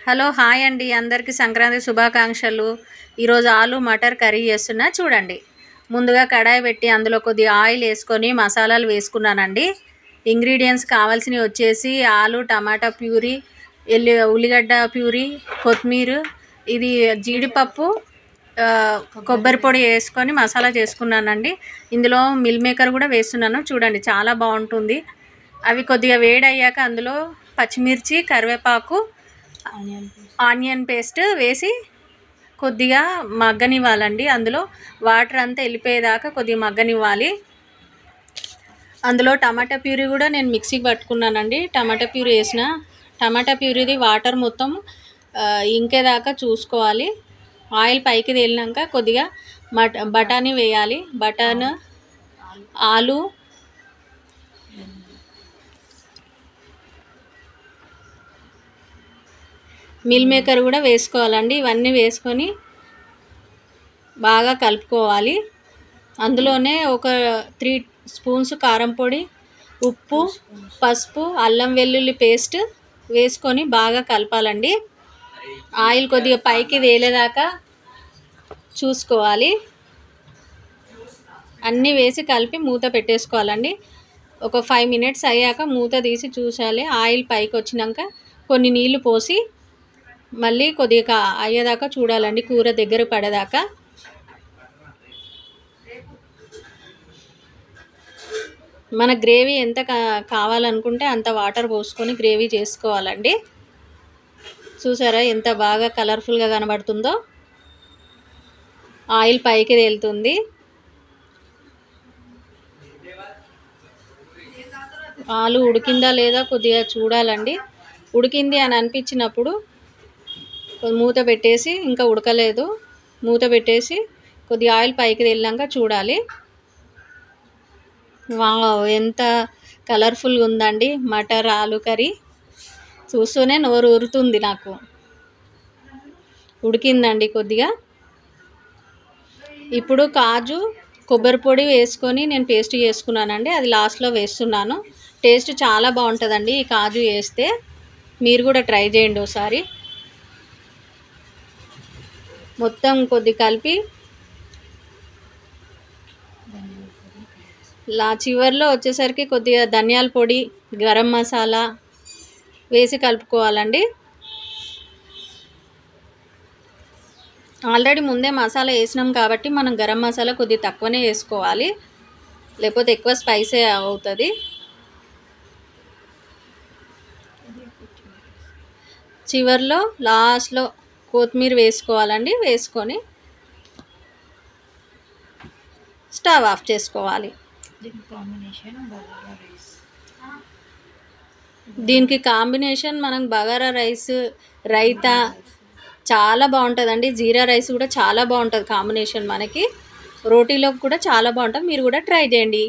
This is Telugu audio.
హలో హాయ్ అండి, అందరికీ సంక్రాంతి శుభాకాంక్షలు. ఈరోజు ఆలు మటర్ కర్రీ చేస్తున్నా చూడండి. ముందుగా కడాయి పెట్టి అందులో కొద్దిగా ఆయిల్ వేసుకొని మసాలాలు వేసుకున్నానండి. ఇంగ్రీడియంట్స్ కావాల్సినవి వచ్చేసి ఆలు టమాటా ప్యూరీ, ఉల్లిగడ్డ ప్యూరీ, కొత్తిమీర, ఇది జీడిపప్పు, కొబ్బరి పొడి వేసుకొని మసాలా చేసుకున్నానండి. ఇందులో మిల్ మేకర్ కూడా వేస్తున్నాను చూడండి, చాలా బాగుంటుంది. అవి కొద్దిగా వేడయ్యాక అందులో పచ్చిమిర్చి, కరివేపాకు, ఆనియన్ పేస్ట్ వేసి కొద్దిగా మగ్గనివ్వాలండి. అందులో వాటర్ అంతా వెళ్ళిపోయేదాకా కొద్దిగా మగ్గనివ్వాలి. అందులో టమాటా ప్యూరీ కూడా నేను మిక్సీకి పట్టుకున్నానండి. టమాటా ప్యూరీ వేసిన టమాటా ప్యూరీది వాటర్ మొత్తం ఇంకేదాకా చూసుకోవాలి. ఆయిల్ పైకి తేలినాక కొద్దిగా బఠానీ వేయాలి. బటాన్, ఆలు, మిల్ మేకర్ కూడా వేసుకోవాలండి. ఇవన్నీ వేసుకొని బాగా కలుపుకోవాలి. అందులోనే ఒక 3 స్పూన్స్ కారం పొడి, ఉప్పు, పసుపు, అల్లం వెల్లుల్లి పేస్ట్ వేసుకొని బాగా కలపాలండి. ఆయిల్ కొద్దిగా పైకి తేలేదాకా చూసుకోవాలి. అన్నీ వేసి కలిపి మూత పెట్టేసుకోవాలండి. ఒక 5 మినిట్స్ అయ్యాక మూత తీసి చూసాలి. ఆయిల్ పైకి వచ్చినాక కొన్ని నీళ్లు పోసి మళ్ళీ కొద్దిగా అయ్యేదాకా చూడాలండి, కూర దగ్గర పడేదాకా. మన గ్రేవీ ఎంత కావాలనుకుంటే అంత వాటర్ పోసుకొని గ్రేవీ చేసుకోవాలండి. చూసారా ఎంత బాగా కలర్ఫుల్గా కనబడుతుందో, ఆయిల్ పైకి తేలుతుంది. ఆలు ఉడికిందా లేదా కొద్దిగా చూడాలండి. ఉడికింది అని అనిపించినప్పుడు మూత పెట్టేసి, ఇంకా ఉడకలేదు మూత పెట్టేసి కొద్దిగా ఆయిల్ పైకి తేలినాక చూడాలి. వావ్, ఎంత కలర్ఫుల్గా ఉందండి మటర్ ఆలు కర్రీ. చూస్తూనే నోరు ఊరుతుంది నాకు. ఉడికిందండి కొద్దిగా. ఇప్పుడు కాజు, కొబ్బరి పొడి వేసుకొని నేను పేస్ట్ చేసుకున్నానండి. అది లాస్ట్లో వేస్తున్నాను. టేస్ట్ చాలా బాగుంటుందండి ఈ కాజు వేస్తే. మీరు కూడా ట్రై చేయండి ఒకసారి. మొత్తం కొద్ది కలిపి చివర్లో వచ్చేసరికి కొద్దిగా ధనియాల పొడి, గరం మసాలా వేసి కలుపుకోవాలండి. ఆల్రెడీ ముందే మసాలా వేసినాం కాబట్టి మనం గరం మసాలా కొద్దిగా తక్కువనే వేసుకోవాలి, లేకపోతే ఎక్కువ స్పైసీ అవుతుంది. చివర్లో లాస్ట్లో కొత్తిమీర వేసుకోవాలండి. వేసుకొని స్టవ్ ఆఫ్ చేసుకోవాలి. దీనికి కాంబినేషన్ మనం బగారా రైస్, రైతా చాలా బాగుంటుందండి. జీరా రైస్ కూడా చాలా బాగుంటుంది కాంబినేషన్. మనకి రోటీలోకి కూడా చాలా బాగుంటుంది. మీరు కూడా ట్రై చేయండి.